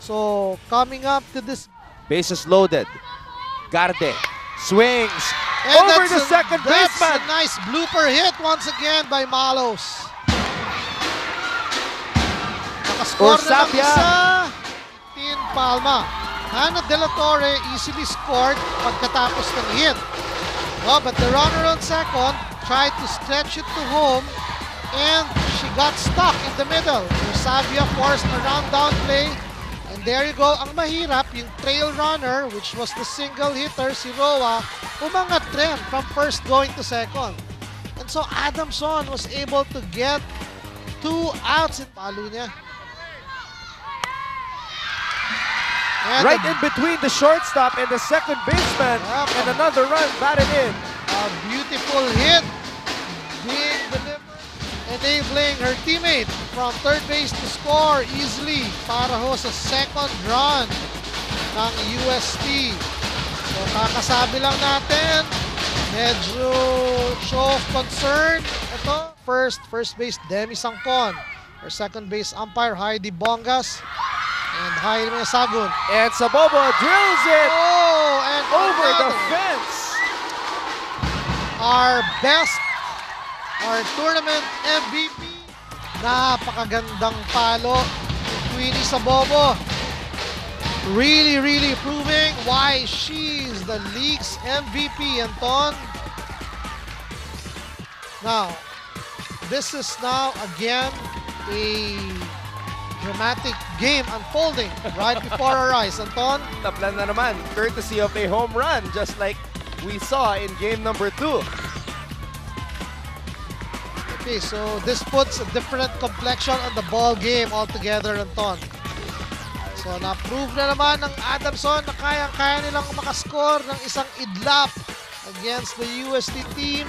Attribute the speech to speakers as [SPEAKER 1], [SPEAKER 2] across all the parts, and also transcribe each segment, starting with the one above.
[SPEAKER 1] So, coming up to this...
[SPEAKER 2] Bases loaded. Garde swings
[SPEAKER 1] And
[SPEAKER 2] over the second
[SPEAKER 1] that's
[SPEAKER 2] baseman.
[SPEAKER 1] a nice blooper hit once again by Malos. Nakascore na ng
[SPEAKER 2] Orsabia.
[SPEAKER 1] isa. Tin Palma. Hannah De La Torre easily scored pagkatapos ng hit. Oh, but the runner on second tried to stretch it to home and she got stuck in the middle. Orsabia forced a round down play. And there you go, ang mahirap, yung trail runner, which was the single hitter, si Roa, umangat rin from first going to second. And so Adamson was able to get 2 outs in palo niya. And
[SPEAKER 2] Right in between the shortstop and the second baseman.
[SPEAKER 1] Yep.
[SPEAKER 2] And another run batted in.
[SPEAKER 1] a beautiful hit being delivered, enabling her teammate from third base to score easily para ho sa second run ng UST. So kakasabi lang natin, medyo show of concern. Ito, first base Demi Sangkon. Her second base umpire Heidi Bongas. And Heidi Sagun.
[SPEAKER 2] And Sabobo drills it
[SPEAKER 1] Oh, and
[SPEAKER 2] over the
[SPEAKER 1] another.
[SPEAKER 2] fence.
[SPEAKER 1] Our tournament MVP. Napakagandang palo ni Queenie Sabobo. Really proving why she's the league's MVP, Anton. Now, this is now again a dramatic game unfolding right before our eyes, Anton.
[SPEAKER 2] Tablan na naman, courtesy of a home run, just like we saw in game number 2.
[SPEAKER 1] Okay, so this puts a different complexion on the ball game altogether, Anton. So na-prove na naman ng Adamson na kayang-kaya nilang makascore ng isang idlap against the UST team.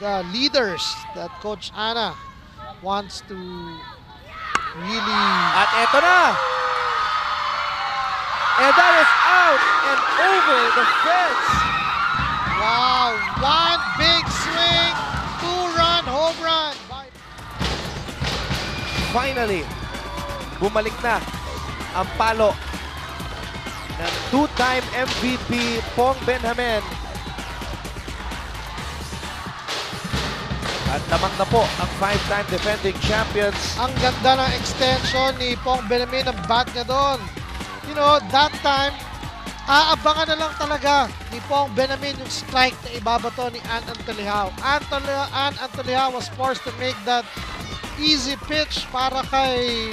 [SPEAKER 1] The leaders that Coach Ana wants to really...
[SPEAKER 2] At eto na! And that is out and over the fence.
[SPEAKER 1] Wow! One big swing, 2-run home run.
[SPEAKER 2] Finally, bumalik na ang palo ng 2-time MVP Pong Benjamin. At lamang na po ang 5-time defending champions.
[SPEAKER 1] Ang ganda ng extension ni Pong Benjamin ng bat niya doon. You know, that time, aabangan na lang talaga ni Pong Benjamin yung strike na ibabato ni Ann Antolihao. Ann Antolihao was forced to make that easy pitch para kay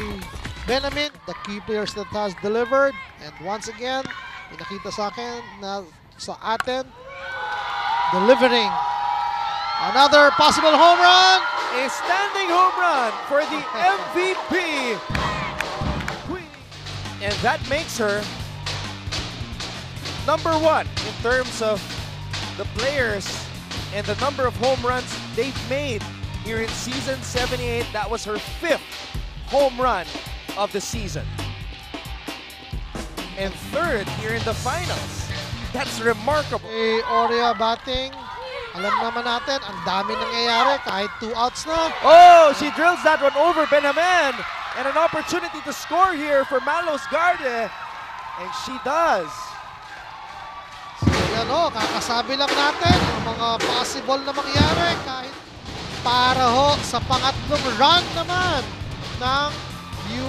[SPEAKER 1] Benjamin, the key players that has delivered. And once again, pinakita sa akin na sa atin, delivering another possible home run.
[SPEAKER 2] A standing home run for the MVP. And that makes her #1 in terms of the players and the number of home runs they've made here in season 78. That was her 5th home run of the season. And 3rd here in the finals. That's remarkable.
[SPEAKER 1] Kay Oria batting, alam naman natin, ang dami nangyayari kahit 2 outs na.
[SPEAKER 2] Oh, she drills that one over Benjamin. And an opportunity to score here for Malos Garde. And she does.
[SPEAKER 1] So yan o, kakasabi lang natin ang mga possible na mangyari kahit para ho sa pangatlong run naman ng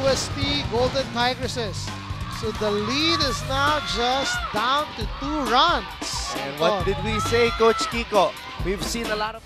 [SPEAKER 1] UST Golden Tigresses. So the lead is now just down to 2 runs.
[SPEAKER 2] And what did we say, Coach Kiko? We've seen a lot of